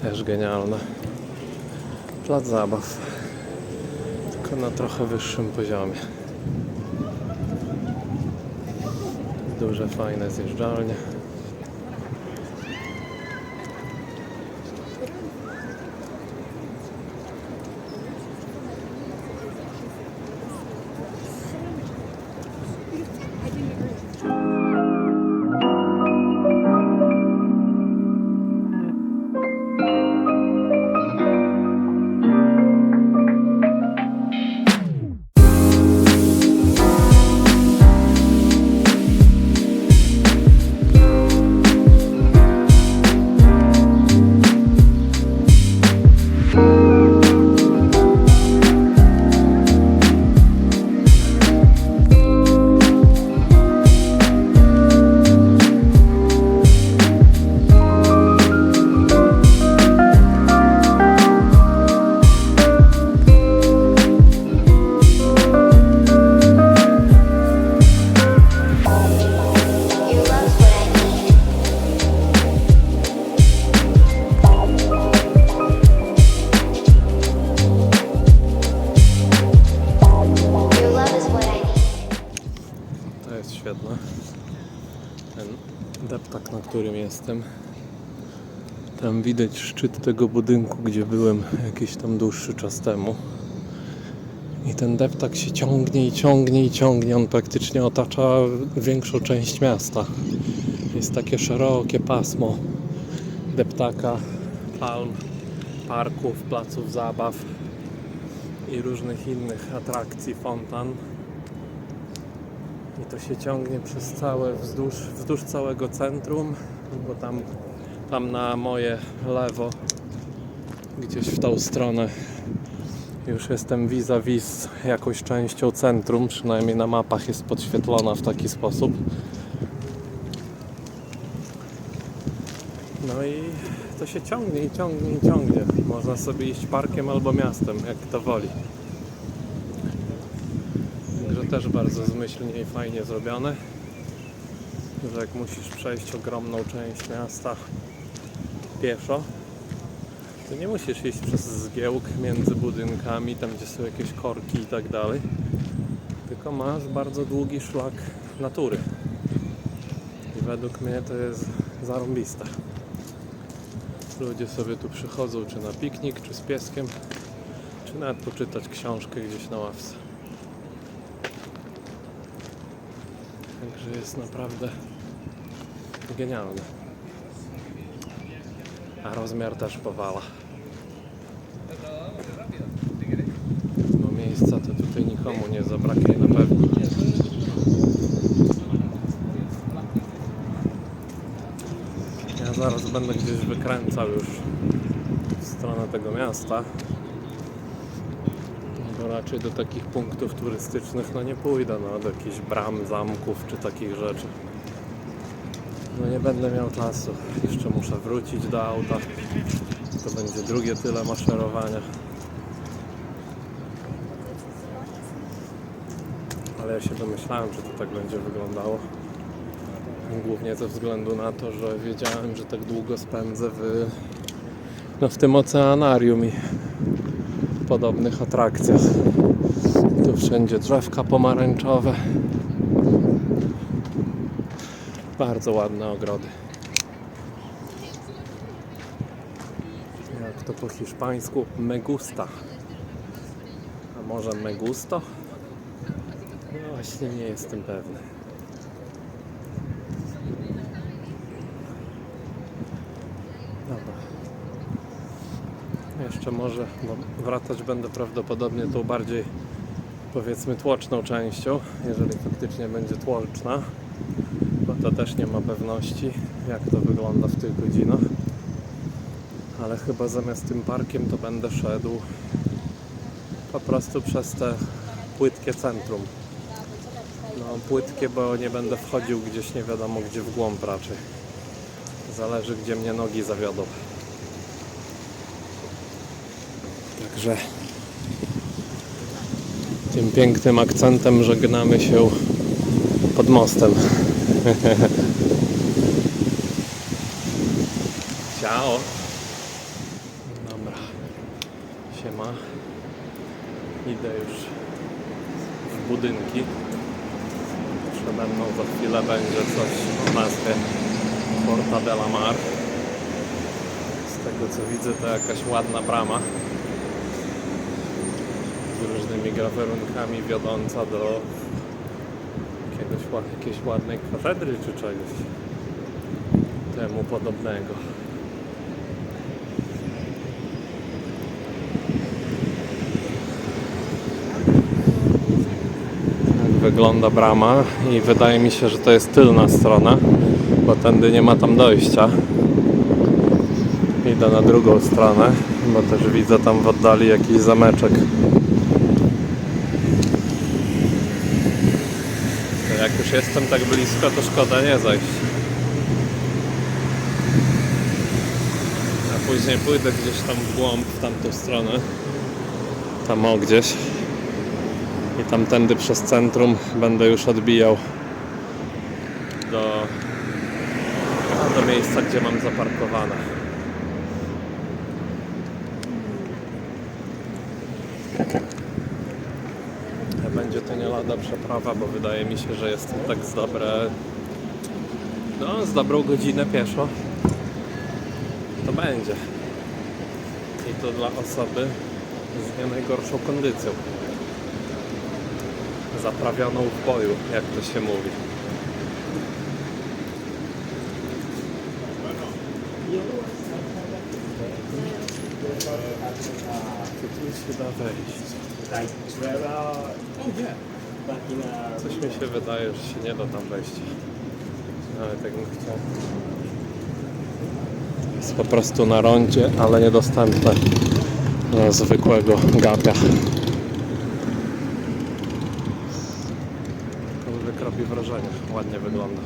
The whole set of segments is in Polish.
Też genialne. Plac zabaw. Tylko na trochę wyższym poziomie. Duże, fajne zjeżdżalnie. Świetne. Ten deptak, na którym jestem. Tam widać szczyt tego budynku, gdzie byłem jakiś tam dłuższy czas temu. I ten deptak się ciągnie i ciągnie i ciągnie. On praktycznie otacza większą część miasta. Jest takie szerokie pasmo deptaka, palm, parków, placów zabaw i różnych innych atrakcji, fontan. I to się ciągnie przez całe, wzdłuż całego centrum, bo tam na moje lewo, gdzieś w tą stronę, już jestem vis-a-vis jakąś częścią centrum, przynajmniej na mapach jest podświetlona w taki sposób. No i to się ciągnie i ciągnie i ciągnie. Można sobie iść parkiem albo miastem, jak kto woli. Także też bardzo zmyślnie i fajnie zrobione, że jak musisz przejść ogromną część miasta pieszo, to nie musisz iść przez zgiełk między budynkami, tam gdzie są jakieś korki i tak dalej, tylko masz bardzo długi szlak natury i według mnie to jest zarąbiste. Ludzie sobie tu przychodzą czy na piknik, czy z pieskiem, czy nawet poczytać książkę gdzieś na ławce. Także jest naprawdę genialne. A rozmiar też powala. Bo miejsca to tutaj nikomu nie zabraknie na pewno. Ja zaraz będę gdzieś wykręcał już w stronę tego miasta. Bo raczej do takich punktów turystycznych nie pójdę, do jakichś bram, zamków czy takich rzeczy. Nie będę miał czasu. Jeszcze muszę wrócić do auta. To będzie drugie tyle maszerowania. Ale ja się domyślałem, że to tak będzie wyglądało. Głównie ze względu na to, że wiedziałem, że tak długo spędzę w tym oceanarium i podobnych atrakcjach. Tu wszędzie drzewka pomarańczowe. Bardzo ładne ogrody. Jak to po hiszpańsku? Me gusta. A może me gusto? No właśnie nie jestem pewny. Dobra. Jeszcze może, bo wracać będę prawdopodobnie tą bardziej, powiedzmy, tłoczną częścią, jeżeli faktycznie będzie tłoczna, bo to też nie ma pewności, jak to wygląda w tych godzinach. Ale chyba zamiast tym parkiem to będę szedł po prostu przez te płytkie centrum. Płytkie, bo nie będę wchodził gdzieś nie wiadomo gdzie w głąb raczej. Zależy, gdzie mnie nogi zawiodą. Także tym pięknym akcentem żegnamy się pod mostem. Ciao! Siema. Idę już w budynki. Przede mną za chwilę będzie coś o nazwie Porta de la Mar. Z tego co widzę, to jakaś ładna brama z różnymi grawerunkami wiodąca do jakiejś ładnej katedry czy czegoś temu podobnego. Tak wygląda brama i wydaje mi się, że to jest tylna strona, bo tędy nie ma tam dojścia. Idę na drugą stronę, bo też widzę tam w oddali jakiś zameczek. To jak już jestem tak blisko, to szkoda nie zajść. A później pójdę gdzieś tam w głąb, w tamtą stronę. Tam o gdzieś. I tamtędy przez centrum będę już odbijał do miejsca, gdzie mam zaparkowane. Będzie to nie lada przeprawa, bo wydaje mi się, że jest to tak z dobrą godzinę pieszo. To będzie. I to dla osoby z nie najgorszą kondycją. Zaprawioną w boju, jak to się mówi. Tu się da wejść. Coś mi się wydaje, że się nie da tam wejść. Ale tak bym chciał. Jest po prostu na rondzie, ale niedostępne dla zwykłego gapia. Aczkolwiek robi wrażenie, ładnie wygląda.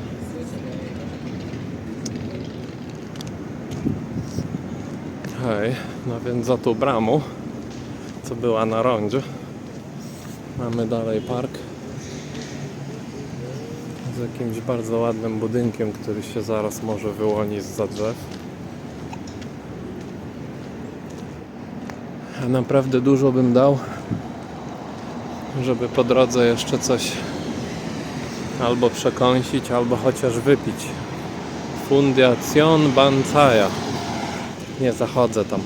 Hej, no więc za tą bramą, co była na rondzie, mamy dalej park z jakimś bardzo ładnym budynkiem, który się zaraz może wyłoni zza drzew. A naprawdę dużo bym dał, żeby po drodze jeszcze coś albo przekąsić, albo chociaż wypić. Fundación Banzaya. Nie zachodzę tam.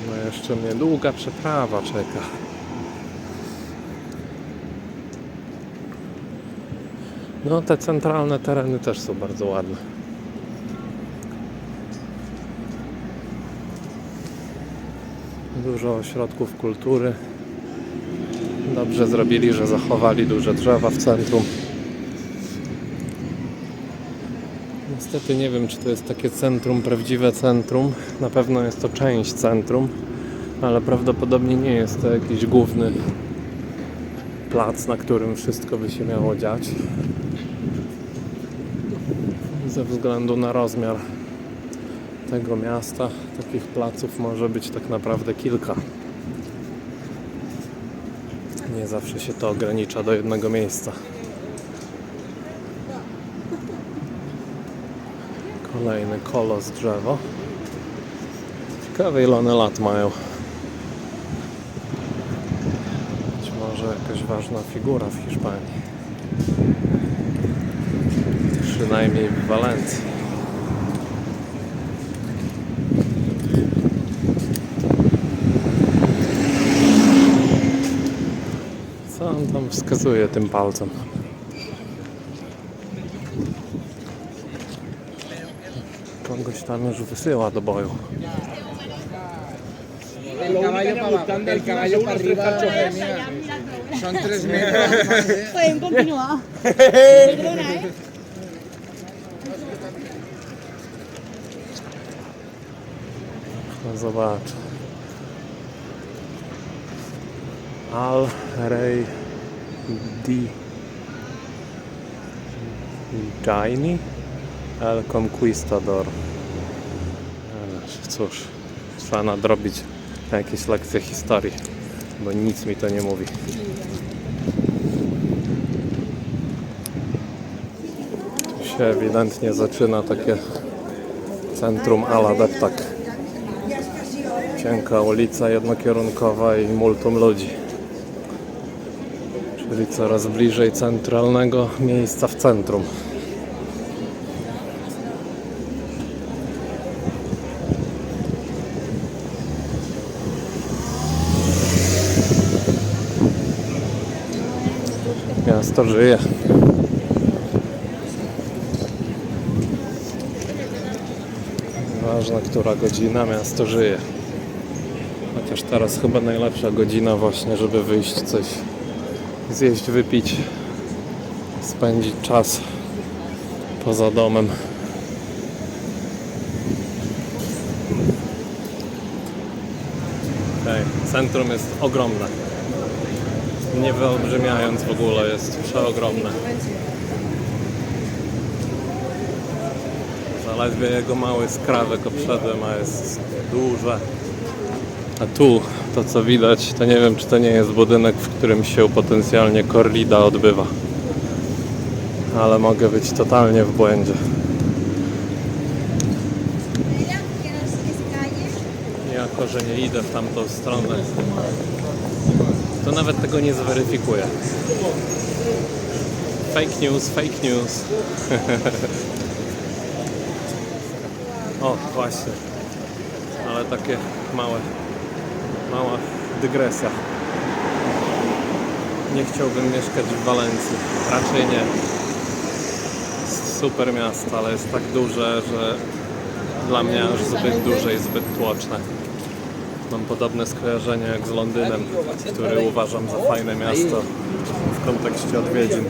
No jeszcze mnie długa przeprawa czeka. No te centralne tereny też są bardzo ładne. Dużo ośrodków kultury. Dobrze zrobili, że zachowali duże drzewa w centrum. Niestety nie wiem, czy to jest takie centrum, prawdziwe centrum. Na pewno jest to część centrum, ale prawdopodobnie nie jest to jakiś główny plac, na którym wszystko by się miało dziać. Ze względu na rozmiar tego miasta, takich placów może być tak naprawdę kilka. Nie zawsze się to ogranicza do jednego miejsca. Kolejny kolos drzewo. Ciekawe, ile one lat mają. Być może jakaś ważna figura w Hiszpanii. Przynajmniej w Walencji. Co on tam wskazuje tym palcem? Kogoś tam już wysyła do boju. El caballo para arriba son 3 metros. Pueden continuar. Perdona, ¿eh? No zobacz. Al Rey di Jaini El Conquistador. Cóż, trzeba nadrobić jakieś lekcje historii, bo nic mi to nie mówi. Tu się ewidentnie zaczyna takie Centrum Ala Deptak. Cienka ulica jednokierunkowa i multum ludzi. Czyli coraz bliżej centralnego miejsca w centrum. Miasto żyje. Ważne, która godzina, miasto żyje. Chociaż teraz chyba najlepsza godzina właśnie, żeby wyjść coś zjeść, wypić, spędzić czas poza domem. Centrum jest ogromne. Nie wyolbrzymiając w ogóle, jest przeogromne. Zaledwie jego mały skrawek obszedłem, a jest duże. A tu, to co widać, to nie wiem, czy to nie jest budynek, w którym się potencjalnie korrida odbywa. Ale mogę być totalnie w błędzie. Jako, że nie idę w tamtą stronę, to nawet tego nie zweryfikuję. Fake news, fake news. O, właśnie. Ale takie mała dygresja. Nie chciałbym mieszkać w Walencji. Raczej nie. Jest super miasto, ale jest tak duże, że dla mnie aż zbyt duże i zbyt tłoczne. Mam podobne skojarzenie jak z Londynem, który uważam za fajne miasto w kontekście odwiedzin,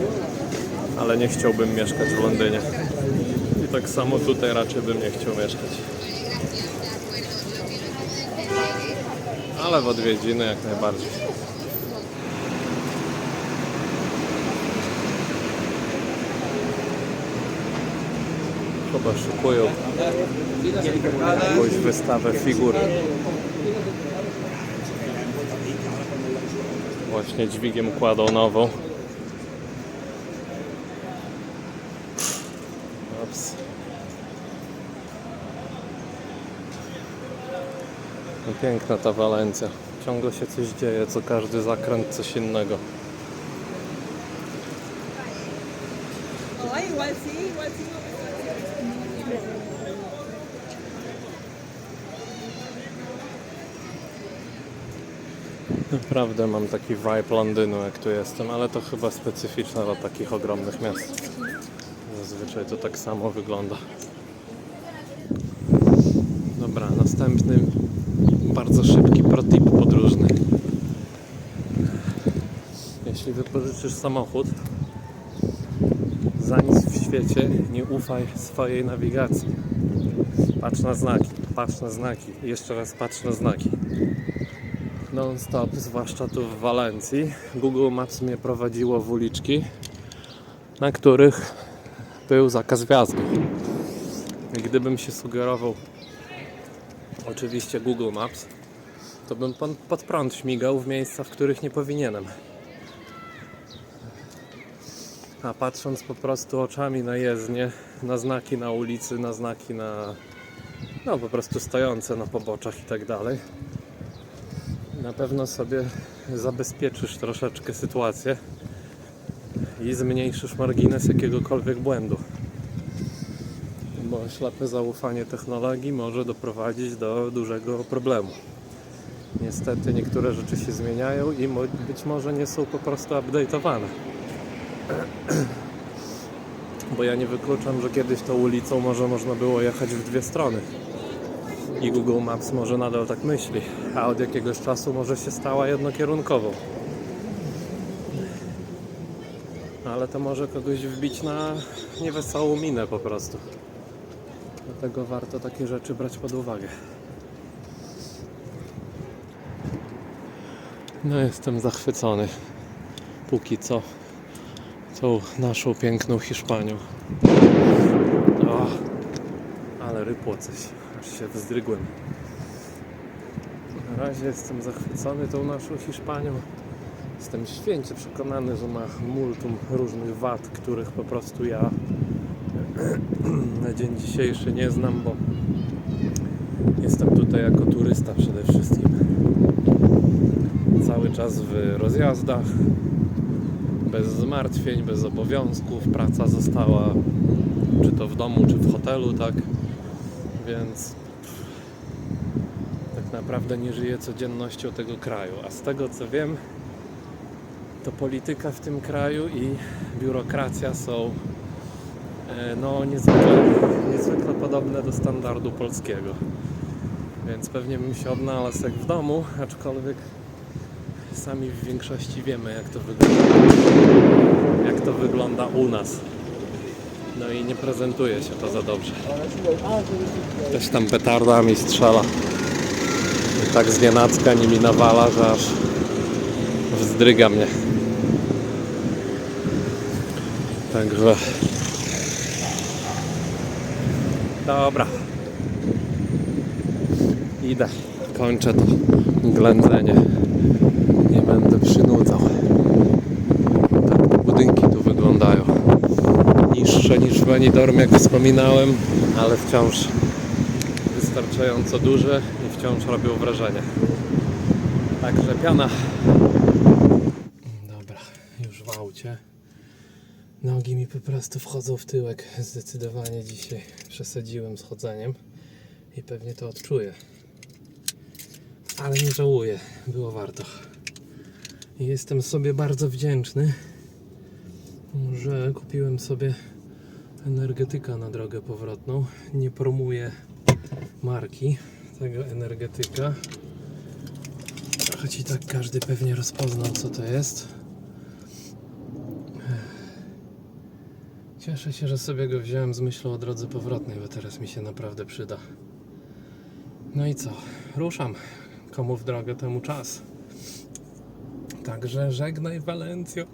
ale nie chciałbym mieszkać w Londynie. I tak samo tutaj raczej bym nie chciał mieszkać. Ale w odwiedziny jak najbardziej. Chyba szykują jakąś wystawę figur. Właśnie dźwigiem kładą nową. Ups. No piękna ta Walencja. Ciągle się coś dzieje, co każdy zakręt coś innego. Naprawdę mam taki vibe Londynu, jak tu jestem, ale to chyba specyficzne dla takich ogromnych miast. Zazwyczaj to tak samo wygląda. Dobra, następny bardzo szybki protip podróżny. Jeśli wypożyczysz samochód, za nic w świecie nie ufaj swojej nawigacji. Patrz na znaki, jeszcze raz patrz na znaki. Non-stop, zwłaszcza tu w Walencji, Google Maps mnie prowadziło w uliczki, na których był zakaz wjazdu. I gdybym się sugerował oczywiście Google Maps, to bym pod prąd śmigał w miejsca, w których nie powinienem. A patrząc po prostu oczami na jezdnię, na znaki na ulicy, na znaki no po prostu stojące na poboczach i tak dalej, na pewno sobie zabezpieczysz troszeczkę sytuację i zmniejszysz margines jakiegokolwiek błędu. Bo ślepe zaufanie technologii może doprowadzić do dużego problemu. Niestety niektóre rzeczy się zmieniają i być może nie są po prostu update'owane. Bo ja nie wykluczam, że kiedyś tą ulicą może można było jechać w dwie strony. I Google Maps może nadal tak myśli, a od jakiegoś czasu może się stała jednokierunkową. Ale to może kogoś wbić na niewesołą minę po prostu. Dlatego warto takie rzeczy brać pod uwagę. No jestem zachwycony. Póki co tą naszą piękną Hiszpanią. O, ale rypło coś. Aż się wzdrygłem. Na razie jestem zachwycony tą naszą Hiszpanią. Jestem święcie przekonany, że ma multum różnych wad, których po prostu ja Na dzień dzisiejszy nie znam, bo jestem tutaj jako turysta przede wszystkim. Cały czas w rozjazdach, bez zmartwień, bez obowiązków. Praca została czy to w domu, czy w hotelu, tak? Więc tak naprawdę nie żyję codziennością tego kraju. A z tego co wiem, to polityka w tym kraju i biurokracja są no niezwykle podobne do standardu polskiego. Więc pewnie bym się odnalazł jak w domu, aczkolwiek sami w większości wiemy jak to wygląda u nas. No i nie prezentuje się to za dobrze. Ktoś tam petardami strzela i tak znienacka nimi nawala, że aż wzdryga mnie. Także dobra, idę, kończę to ględzenie, nie będę przynudzał. Tak te budynki tu wyglądają, niższe niż w Benidorm, jak wspominałem, ale wciąż wystarczająco duże i wciąż robią wrażenie. Także piana. Dobra, już w aucie. Nogi mi po prostu wchodzą w tyłek. Zdecydowanie dzisiaj przesadziłem z chodzeniem i pewnie to odczuję. Ale nie żałuję, było warto. I jestem sobie bardzo wdzięczny, że kupiłem sobie energetyka na drogę powrotną. Nie promuję marki tego energetyka, choć i tak każdy pewnie rozpoznał, co to jest. Cieszę się, że sobie go wziąłem z myślą o drodze powrotnej, bo teraz mi się naprawdę przyda. No i co? Ruszam. Komu w drogę, temu czas. Także żegnaj, Walencjo.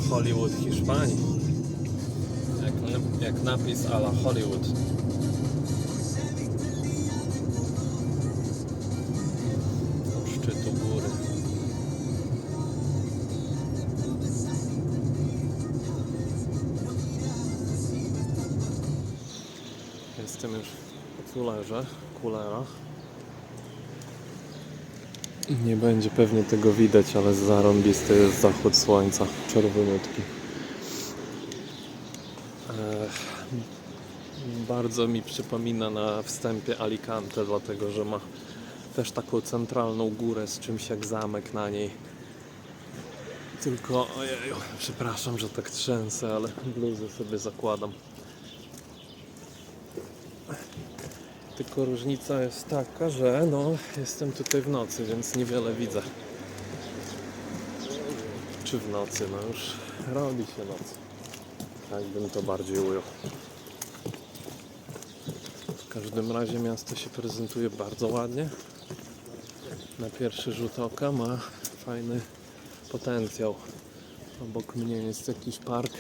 Hollywood Hiszpanii. Jak napis a la Hollywood. Do szczytu góry. Jestem już w kulerach. Nie będzie pewnie tego widać, ale zarąbisty jest zachód słońca, czerwoniutki. Bardzo mi przypomina na wstępie Alicante, dlatego że ma też taką centralną górę z czymś jak zamek na niej. Tylko, ojeju, przepraszam, że tak trzęsę, ale bluzę sobie zakładam. Tylko różnica jest taka, że no, jestem tutaj w nocy, więc niewiele widzę. Czy w nocy, no już robi się noc. Tak bym to bardziej ujął. W każdym razie miasto się prezentuje bardzo ładnie. Na pierwszy rzut oka ma fajny potencjał. Obok mnie jest jakiś park,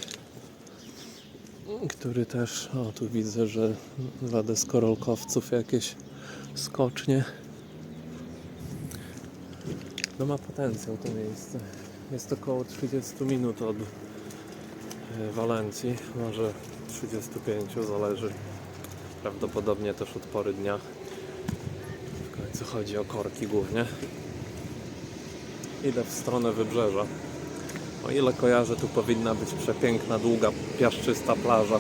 który też, o tu widzę, że dla deskorolkowców jakieś skocznie. No ma potencjał to miejsce. Jest około 30 minut od Walencji, może 35, zależy. Prawdopodobnie też od pory dnia. W końcu chodzi o korki głównie. Idę w stronę wybrzeża. O ile kojarzę, tu powinna być przepiękna, długa, piaszczysta plaża.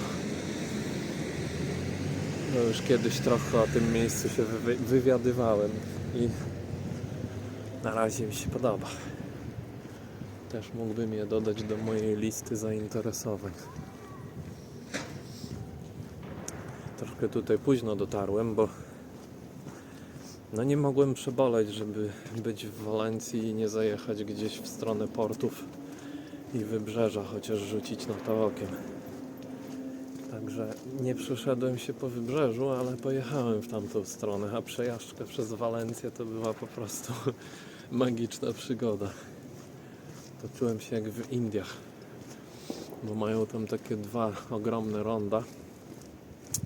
No już kiedyś trochę o tym miejscu się wywiadywałem i na razie mi się podoba. Też mógłbym je dodać do mojej listy zainteresowań. Troszkę tutaj późno dotarłem, bo no nie mogłem przeboleć, żeby być w Walencji i nie zajechać gdzieś w stronę portów i wybrzeża, chociaż rzucić na to okiem. Także nie przeszedłem się po wybrzeżu, ale pojechałem w tamtą stronę, a przejażdżka przez Walencję to była po prostu magiczna przygoda. To czułem się jak w Indiach, bo mają tam takie dwa ogromne ronda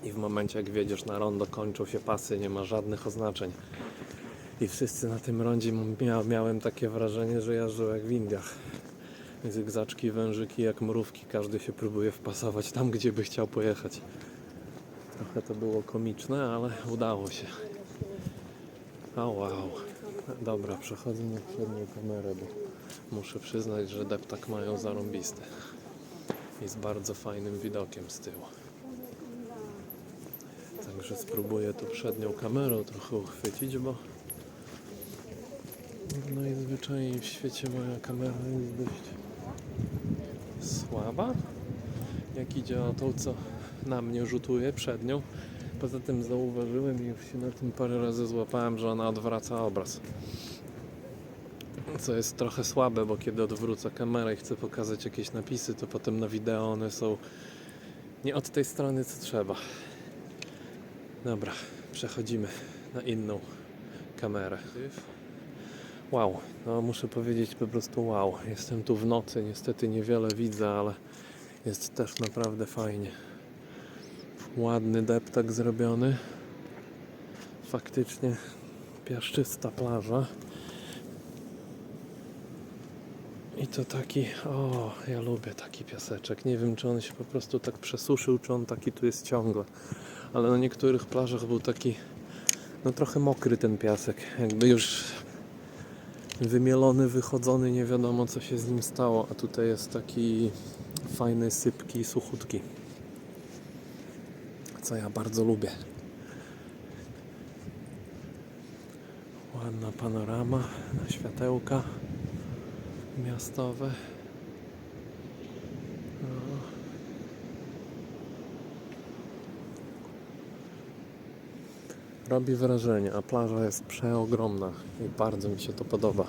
i w momencie jak wjedziesz na rondo, kończą się pasy, nie ma żadnych oznaczeń. I wszyscy na tym rondzie miałem takie wrażenie, że jeżdżą jak w Indiach. Zygzaczki, wężyki jak mrówki, każdy się próbuje wpasować tam, gdzie by chciał pojechać. Trochę to było komiczne, ale udało się. O wow. Dobra, przechodzę na przednią kamerę, bo muszę przyznać, że deptak mają zarąbiste. I z bardzo fajnym widokiem z tyłu. Także spróbuję tu przednią kamerą trochę uchwycić, bo najzwyczajniej w świecie moja kamera jest dość słaba, jak idzie o tą, co na mnie rzutuje przednią. Poza tym zauważyłem i już się na tym parę razy złapałem, że ona odwraca obraz. Co jest trochę słabe, bo kiedy odwrócę kamerę i chcę pokazać jakieś napisy, to potem na wideo one są nie od tej strony, co trzeba. Dobra, przechodzimy na inną kamerę. Wow, no muszę powiedzieć po prostu wow. Jestem tu w nocy, niestety niewiele widzę, ale jest też naprawdę fajnie. Ładny deptak zrobiony. Faktycznie piaszczysta plaża. I to taki, o, ja lubię taki piaseczek. Nie wiem, czy on się po prostu tak przesuszył, czy on taki tu jest ciągle. Ale na niektórych plażach był taki, no trochę mokry ten piasek. Jakby już wymielony, wychodzony, nie wiadomo co się z nim stało. A tutaj jest taki fajny, sypki, suchutki. Co ja bardzo lubię. Ładna panorama na światełka miastowe. No. Robi wrażenie, a plaża jest przeogromna i bardzo mi się to podoba.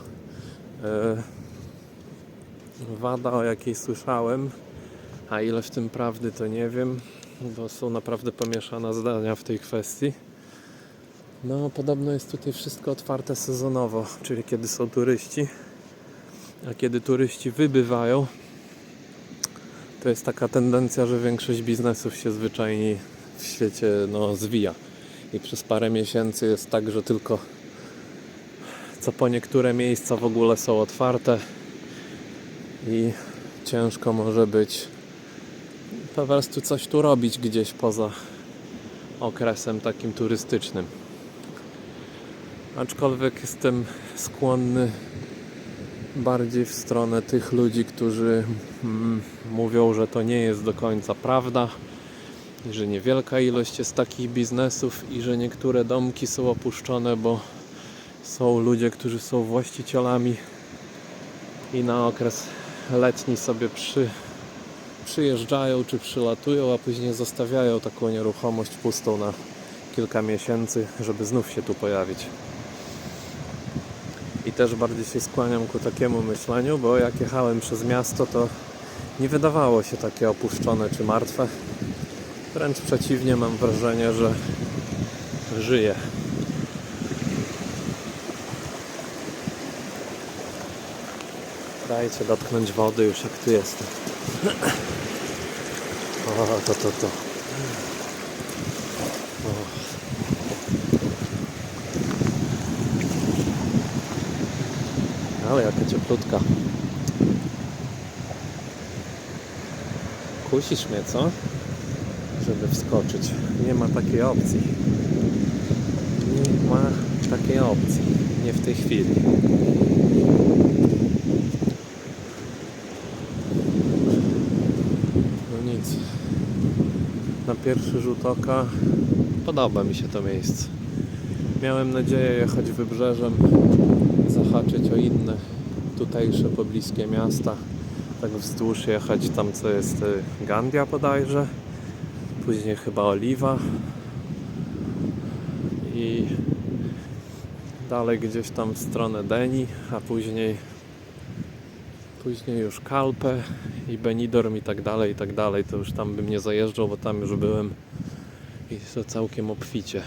Wada, o jakiej słyszałem, a ile w tym prawdy, to nie wiem, bo są naprawdę pomieszane zdania w tej kwestii. No, podobno jest tutaj wszystko otwarte sezonowo, czyli kiedy są turyści, a kiedy turyści wybywają, to jest taka tendencja, że większość biznesów się zwyczajnie w świecie zwija. I przez parę miesięcy jest tak, że tylko co po niektóre miejsca w ogóle są otwarte i ciężko może być po prostu coś tu robić gdzieś poza okresem takim turystycznym. Aczkolwiek jestem skłonny bardziej w stronę tych ludzi, którzy mówią, że to nie jest do końca prawda, że niewielka ilość jest takich biznesów i że niektóre domki są opuszczone, bo są ludzie, którzy są właścicielami i na okres letni sobie przyjeżdżają czy przylatują, a później zostawiają taką nieruchomość pustą na kilka miesięcy, żeby znów się tu pojawić. I też bardziej się skłaniam ku takiemu myśleniu, bo jak jechałem przez miasto, to nie wydawało się takie opuszczone czy martwe. Wręcz przeciwnie, mam wrażenie, że żyje. Dajcie dotknąć wody już jak tu jestem. O, to. Ale jaka cieplutka. Kusisz mnie, co? Żeby wskoczyć. Nie ma takiej opcji. Nie ma takiej opcji. Nie w tej chwili. No nic. Na pierwszy rzut oka podoba mi się to miejsce. Miałem nadzieję jechać wybrzeżem, zahaczyć o inne tutejsze pobliskie miasta, tak wzdłuż jechać tam, co jest Gandia bodajże, później chyba Oliwa i dalej gdzieś tam w stronę Deni, a później już Kalpę i Benidorm i tak dalej, to już tam bym nie zajeżdżał, bo tam już byłem i to całkiem obficie.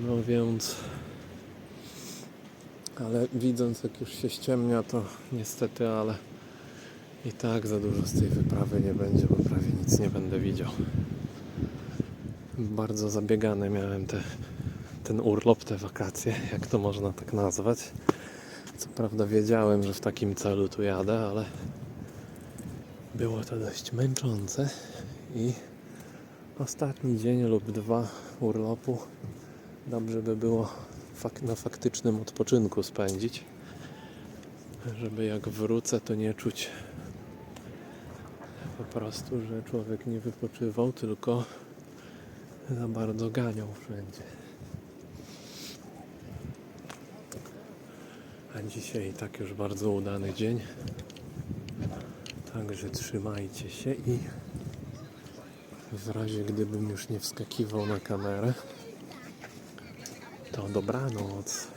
No więc, ale widząc jak już się ściemnia, to niestety, ale i tak za dużo z tej wyprawy nie będzie, bo prawie nic nie będę widział. Bardzo zabiegany miałem ten urlop, te wakacje, jak to można tak nazwać. Co prawda wiedziałem, że w takim celu tu jadę, ale było to dość męczące i ostatni dzień lub dwa urlopu dobrze by było na faktycznym odpoczynku spędzić, żeby jak wrócę, to nie czuć po prostu, że człowiek nie wypoczywał, tylko za bardzo ganiał wszędzie. A dzisiaj i tak już bardzo udany dzień. Także trzymajcie się i w razie gdybym już nie wskakiwał na kamerę, to dobranoc.